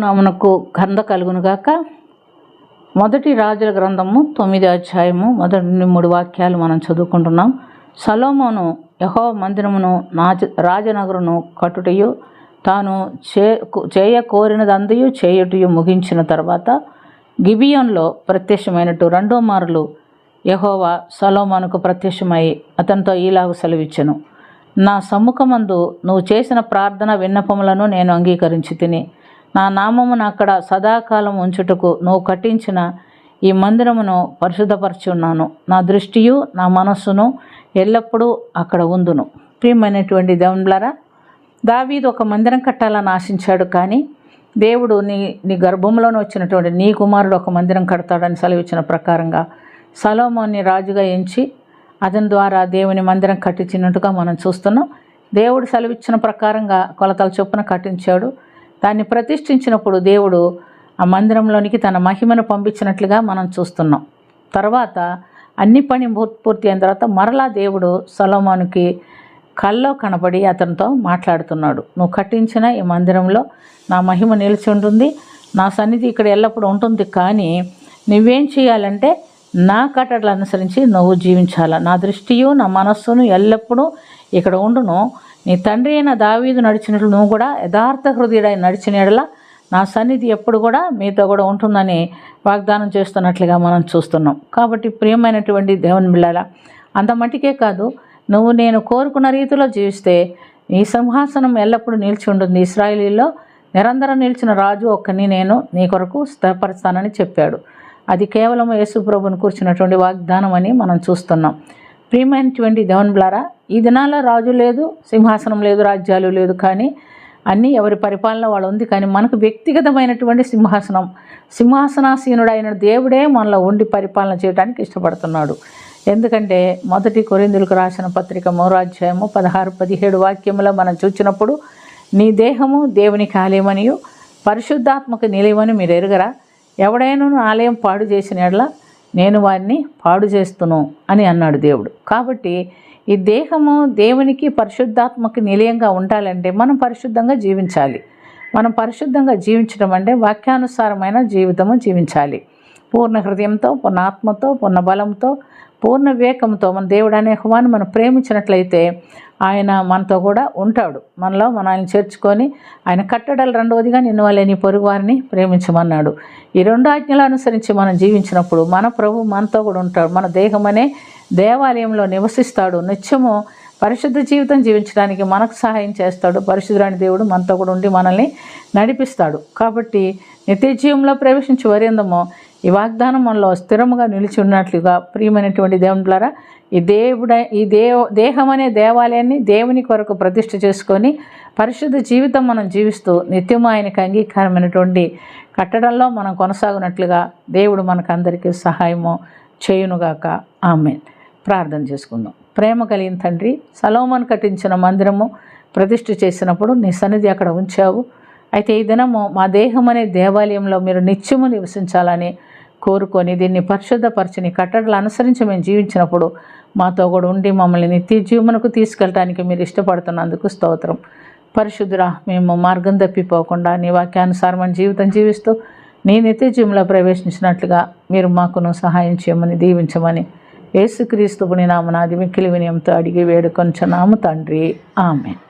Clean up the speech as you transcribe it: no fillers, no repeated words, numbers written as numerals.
నామనకు ఘనత కలుగునుగాక. మొదటి రాజుల గ్రంథము 9వ అధ్యాయము మొదటి 3 వాక్యాలు మనం చదువుకుంటున్నాం. సొలొమోను యెహోవా మందిరమును రాజనగరును కట్టుటయు తాను చేయ కోరినదంతయు చేయుటయు ముగించిన తర్వాత గిబియోన్లో ప్రత్యక్షమైనట్టు రెండో మారులు యెహోవా సొలొమోనుకు ప్రత్యక్షమై అతనితో ఈలాగు సెలవిచ్చెను. నా సమ్ముఖమందు నువ్వు చేసిన ప్రార్థన విన్నపములను నేను అంగీకరించి తిని నా నామమును అక్కడ సదాకాలం ఉంచుటకు నువ్వు కట్టించిన ఈ మందిరమును పరిశుద్ధపరచి ఉన్నాను. నా దృష్టియు నా మనస్సును ఎల్లప్పుడూ అక్కడ ఉందును. ప్రియమైనటువంటి దేవునిలారా, దావీదు ఒక మందిరం కట్టాలని ఆశించాడు. కానీ దేవుడు నీ గర్భంలోనే వచ్చినటువంటి నీ కుమారుడు ఒక మందిరం కడతాడని సెలవిచ్చిన ప్రకారంగా సొలొమోన్ని రాజుగా ఎంచి అతని ద్వారా దేవుని మందిరం కట్టించినట్టుగా మనం చూస్తున్నాం. దేవుడు సెలవిచ్చిన ప్రకారంగా కొలతల చొప్పున కట్టించాడు. దాన్ని ప్రతిష్ఠించినప్పుడు దేవుడు ఆ మందిరంలోనికి తన మహిమను పంపించినట్లుగా మనం చూస్తున్నాం. తర్వాత అన్ని పని పూర్తి అయిన తర్వాత మరలా దేవుడు సొలొమోనుకి కల్లో కనబడి అతనితో మాట్లాడుతున్నాడు. నువ్వు కట్టించిన ఈ మందిరంలో నా మహిమ నిలిచి ఉంటుంది, నా సన్నిధి ఇక్కడ ఎల్లప్పుడూ ఉంటుంది. కానీ నువ్వేం చేయాలంటే నా కట్టడలు అనుసరించి నువ్వు జీవించాలా. నా దృష్టియు నా మనస్సును ఎల్లప్పుడూ ఇక్కడ ఉండును. నీ తండ్రి అయిన దావీదు నడిచినట్లు నువ్వు కూడా యథార్థ హృదయుడై నడిచిన యెడల నా సన్నిధి ఎప్పుడు కూడా మీతో కూడా ఉంటుందని వాగ్దానం చేస్తున్నట్లుగా మనం చూస్తున్నాం. కాబట్టి ప్రియమైనటువంటి దేవుని బిడ్డలారా, అంత మట్టికే కాదు, నువ్వు నేను కోరుకున్న రీతిలో జీవిస్తే నీ సింహాసనం ఎల్లప్పుడూ నిలిచి ఉంటుంది. ఇశ్రాయేలీలో నిరంతరం నిలిచిన రాజు ఒక్కని నేను నీ కొరకు స్థిరపరుస్తానని చెప్పాడు. అది కేవలం యేసు ప్రభువును కూర్చున్నటువంటి వాగ్దానం అని మనం చూస్తున్నాం. ప్రియమైనటువంటి దేవుని బిడ్డలారా, ఈ దినాల్లో రాజు లేదు, సింహాసనం లేదు, రాజ్యాలు లేదు, కానీ అన్నీ ఎవరి పరిపాలన వాళ్ళు ఉంది. కానీ మనకు వ్యక్తిగతమైనటువంటి సింహాసనాసీనుడైన దేవుడే మనలో ఉండి పరిపాలన చేయడానికి ఇష్టపడుతున్నాడు. ఎందుకంటే మొదటి కొరింథీయులకు రాసిన పత్రిక 3వ అధ్యాయము 16-17 వాక్యములో మనం చూసినప్పుడు నీ దేహము దేవునికి ఆలయమనియు పరిశుద్ధాత్మకు నిలయమని మీరు ఎరుగరా? ఎవడైనా ఆలయం పాడు చేసిన యెడల నేను వారిని పాడు చేస్తును అని అన్నాడు దేవుడు. కాబట్టి ఈ దేహము దేవునికి పరిశుద్ధాత్మకి నిలయంగా ఉండాలంటే మనం పరిశుద్ధంగా జీవించాలి. మనం పరిశుద్ధంగా జీవించడం అంటే వాక్యానుసారమైన జీవితము జీవించాలి. పూర్ణ హృదయంతో, పూర్ణ ఆత్మతో, పూర్ణ బలంతో, పూర్ణ వివేకంతో మన దేవుడు అనే యెహోవాను మనం ప్రేమించినట్లయితే ఆయన మనతో కూడా ఉంటాడు. మనలో మనల్ని చేర్చుకొని ఆయన కట్టడలు రెండవదిగా నిన్ను వలె నీ పొరుగు వారిని ప్రేమించమన్నాడు. ఈ 2 ఆజ్ఞలు అనుసరించి మనం జీవించినప్పుడు మన ప్రభు మనతో కూడా ఉంటాడు. మన దేహం అనే దేవాలయంలో నివసిస్తాడు. నిత్యము పరిశుద్ధ జీవితం జీవించడానికి మనకు సహాయం చేస్తాడు. పరిశుద్ధుడైన దేవుడు మనతో కూడా ఉండి మనల్ని నడిపిస్తాడు. కాబట్టి నిత్య జీవంలో ప్రవేశించి వరేందమో ఈ వాగ్దానం మనలో స్థిరముగా నిలిచి ఉన్నట్లుగా ప్రియమైనటువంటి దేవుని ద్వారా ఈ దేహం అనే దేవాలయాన్ని దేవుని కొరకు ప్రతిష్ఠ చేసుకొని పరిశుద్ధ జీవితం మనం జీవిస్తూ నిత్యము ఆయనకు అంగీకారమైనటువంటి కట్టడంలో మనం కొనసాగునట్లుగా దేవుడు మనకు అందరికీ సహాయము చేయునుగాక. ఆమేన్. ప్రార్థన చేసుకుందాం. ప్రేమ కలిగిన తండ్రి, సొలొమోను కట్టించిన మందిరము ప్రతిష్ఠ చేసినప్పుడు నీ సన్నిధి అక్కడ ఉంచావు. అయితే ఈ దినము మా దేహం అనే దేవాలయంలో మీరు నిత్యము నివసించాలని కోరుకొని దీన్ని పరిశుద్ధపరచని కట్టడలు అనుసరించి మేము జీవించినప్పుడు మాతో కూడా ఉండి మమ్మల్ని నిత్య జీవనకు తీసుకెళ్ళటానికి మీరు ఇష్టపడుతున్నందుకు స్తోత్రం. పరిశుద్ధురా, మేము మార్గం తప్పిపోకుండా నీ వాక్యానుసారమైన జీవితం జీవిస్తూ నీ నిత్య జీవంలో ప్రవేశించినట్లుగా మీరు మాకును సహాయం చేయమని దీవించమని యేసుక్రీస్తు నామమున మిక్కిలి వినయంతో అడిగి వేడుకొనుచున్నాము తండ్రి. ఆమేన్.